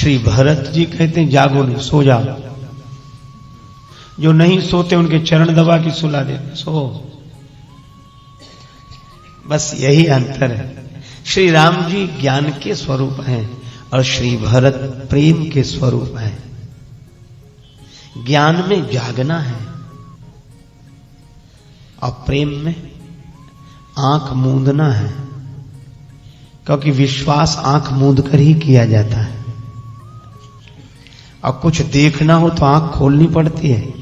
श्री भरत जी कहते हैं जागो नहीं, सो जाओ। जो नहीं सोते उनके चरण दबा के सुला देते, सो। बस यही अंतर है। श्री राम जी ज्ञान के स्वरूप हैं और श्री भरत प्रेम के स्वरूप हैं। ज्ञान में जागना है और प्रेम में आंख मूंदना है, क्योंकि विश्वास आंख मूंद कर ही किया जाता है। और कुछ देखना हो तो आंख खोलनी पड़ती है।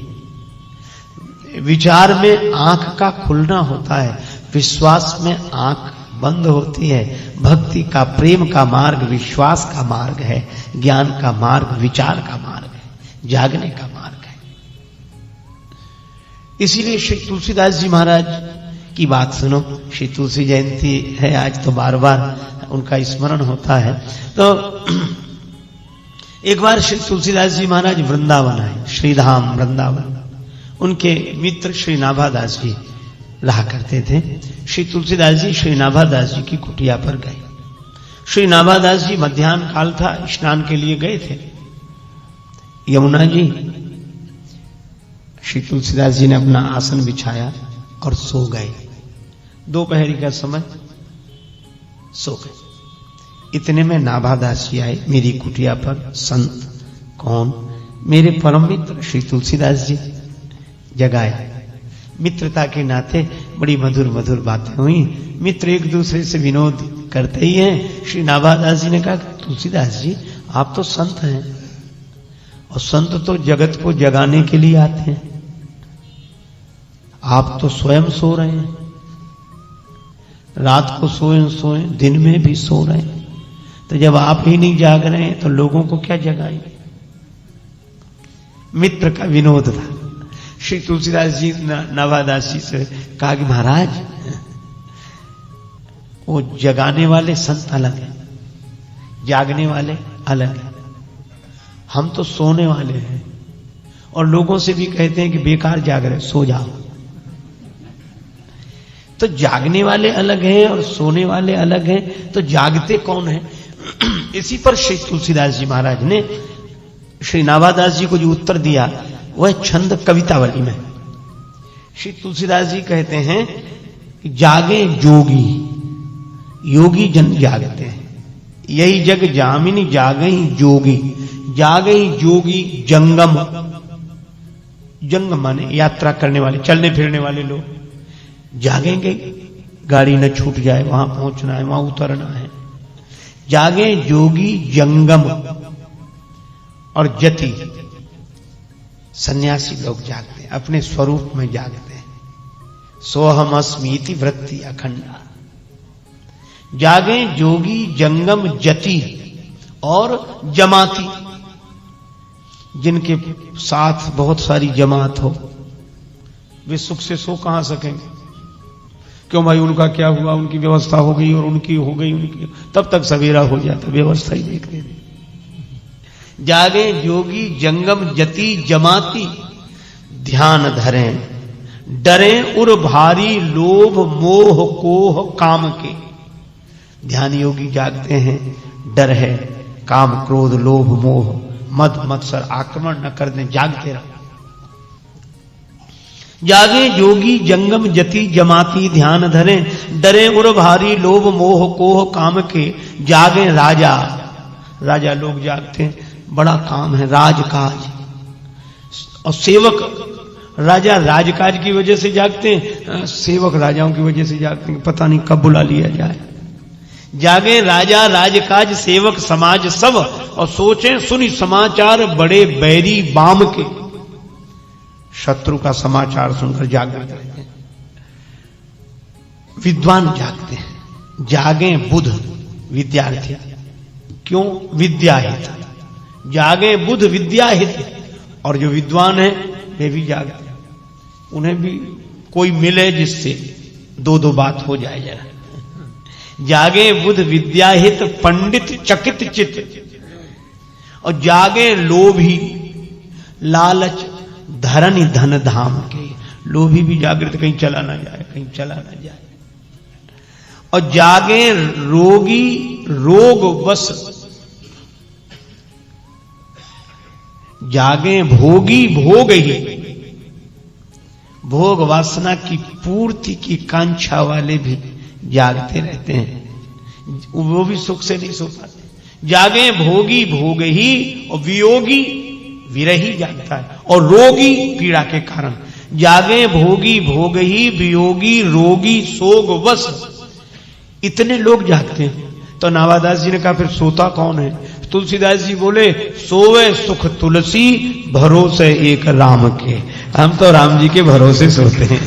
विचार में आंख का खुलना होता है, विश्वास में आंख बंद होती है। भक्ति का, प्रेम का मार्ग विश्वास का मार्ग है, ज्ञान का मार्ग विचार का मार्ग है, जागने का मार्ग है। इसीलिए श्री तुलसीदास जी महाराज की बात सुनो। श्री तुलसी जयंती है आज, तो बार बार उनका स्मरण होता है। तो एक बार श्री तुलसीदास जी महाराज वृंदावन आए, श्रीधाम वृंदावन। उनके मित्र श्री नाभादास जी रहा करते थे। श्री तुलसीदास जी श्री नाभादास जी की कुटिया पर गए। श्री नाभादास जी मध्याह्न काल था, स्नान के लिए गए थे यमुना जी। श्री तुलसीदास जी ने अपना आसन बिछाया और सो गए। दोपहरी का समय सो गए। इतने में नाभादास जी आए मेरी कुटिया पर। संत कौन? मेरे परम मित्र श्री तुलसीदास जी। जगाए। मित्रता के नाते बड़ी मधुर मधुर बातें हुई। मित्र एक दूसरे से विनोद करते ही हैं। श्री नाभादास जी ने कहा, तुलसीदास जी आप तो संत हैं, और संत तो जगत को जगाने के लिए आते हैं। आप तो स्वयं सो रहे हैं, रात को सोए दिन में भी सो रहे हैं। तो जब आप ही नहीं जाग रहे हैं तो लोगों को क्या जगाएंगे? मित्र का विनोद था। श्री तुलसीदास जी नाभादास जी से कहा कि महाराज वो जगाने वाले संत अलग हैं, जागने वाले अलग हैं। हम तो सोने वाले हैं और लोगों से भी कहते हैं कि बेकार जाग रहे, सो जाओ। तो जागने वाले अलग हैं और सोने वाले अलग हैं, तो जागते कौन है? इसी पर श्री तुलसीदास जी महाराज ने श्री नाभादास जी को जो उत्तर दिया वह छंद कवितावली में। श्री तुलसीदास जी कहते हैं कि जागे जोगी, योगी जन जागते हैं। यही जग जामिनी जागई जोगी, जागई जोगी जंगम। जंगम माने यात्रा करने वाले, चलने फिरने वाले लोग जागेंगे। गाड़ी न छूट जाए, वहां पहुंचना है, वहां उतरना है। जागे जोगी जंगम। और जति सन्यासी लोग जागते हैं, अपने स्वरूप में जागते हैं। सोहम अस्मीति वृत्ति अखंडा। जागे जोगी जंगम जति और जमाती, जिनके साथ बहुत सारी जमात हो, वे सुख से सो कहां सकेंगे? क्यों भाई, उनका क्या हुआ, उनकी व्यवस्था हो गई और उनकी हो गई उनकी, तब तक सवेरा हो जाता, व्यवस्था ही देख लेते। जागे जोगी जंगम जति जमाती, ध्यान धरें डरें उर भारी लोभ मोह कोह काम के। ध्यान योगी जागते हैं, डर है काम क्रोध लोभ मोह मद मत्सर आक्रमण न कर दें, जागते रहो। जागे जोगी जंगम जति जमाती, ध्यान धरें डरे उर भारी लोभ मोह कोह काम के। जागे राजा, राजा लोग जागते हैं, बड़ा काम है राजकाज। और सेवक, राजा राजकाज की वजह से जागते हैं, सेवक राजाओं की वजह से जागते हैं, पता नहीं कब बुला लिया जाए। जागे राजा राजकाज सेवक समाज सब, और सोचें सुनी समाचार बड़े बैरी बाम के। शत्रु का समाचार सुनकर जागृत रहते हैं। विद्वान जागते हैं। जागे बुध विद्यार्थी, क्यों? विद्याहित। जागे बुध विद्याहित। और जो विद्वान है वे भी जागते हैं, उन्हें भी कोई मिले जिससे दो दो बात हो जाए जरा। जागे बुध विद्याहित पंडित चकित चित। और जागे लोभी लालच धरनी धन धाम के। लोभी भी जागृत, कहीं चला ना जाए, कहीं चला ना जाए। और जागे रोगी रोग वश जागे भोगी भोग ही, भोग वासना की पूर्ति की कांक्षा वाले भी जागते रहते हैं, वो भी सुख से नहीं सो पाते। जागे भोगी भोग ही, और वियोगी विरही जागता है, और रोगी पीड़ा के कारण। जागे भोगी भोग ही, वियोगी रोगी सोग वस, इतने लोग जागते हैं। तो नावादास जी ने कहा फिर सोता कौन है? तुलसीदास जी बोले सोवे सुख तुलसी, भरोसे एक राम के। हम तो राम जी के भरोसे सोते हैं।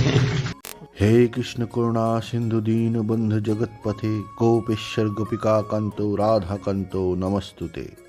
हे कृष्ण करुणा सिंधु दीन बंधु जगत पथे, गोपेश्वर गोपिका कंतो राधा कंतो नमस्तुते।